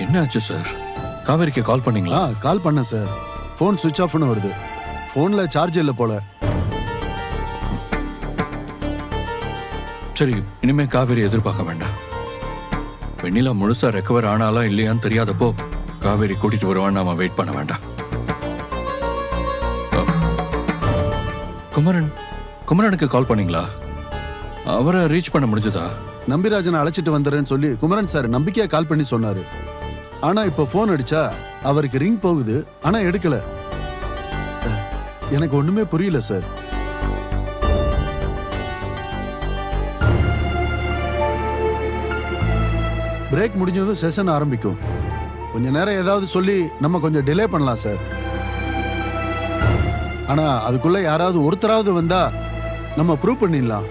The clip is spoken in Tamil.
என்ன ஆச்சு சார்? காவேரிக்கு கால் பண்ணீங்களா? கால் பண்ணேன் சார். ஃபோன் சுவிட்ச் ஆஃப்னு வருது. ஃபோன்ல சார்ஜ் இல்லை போல. சரி, இனிமே காவேரி எதிர்பார்க்க வேண்டாம். வெண்ணிலா முழுசா ரெக்கவர் ஆனாலா இல்லையான்னு தெரியாதப்போ காவேரி கூட்டிட்டு வருவான்னு நாம வெயிட் பண்ண வேண்டாம். குமரனுக்கு கால் பண்ணீங்களா? அவரை ரீச் பண்ண முடிஞ்சதா? நம்பிராஜனை அழைச்சிட்டு வந்துறேன்னு சொல்லி குமரன் சார் நம்பிக்கையா கால் பண்ணி சொன்னாரு. ஆனா இப்ப போன் அடிச்சா அவருக்கு ரிங் போகுது, ஆனா எடுக்கல. எனக்கு ஒண்ணுமே புரியல சார். பிரேக் முடிஞ்சதும் செஷன் ஆரம்பிக்கும். கொஞ்ச நேரம் ஏதாவது சொல்லி நம்ம கொஞ்சம் டிலே பண்ணலாம் சார். ஆனா அதுக்குள்ள யாராவது ஒருத்தராவது வந்தா நம்ம ப்ரூவ் பண்ணிடலாம்.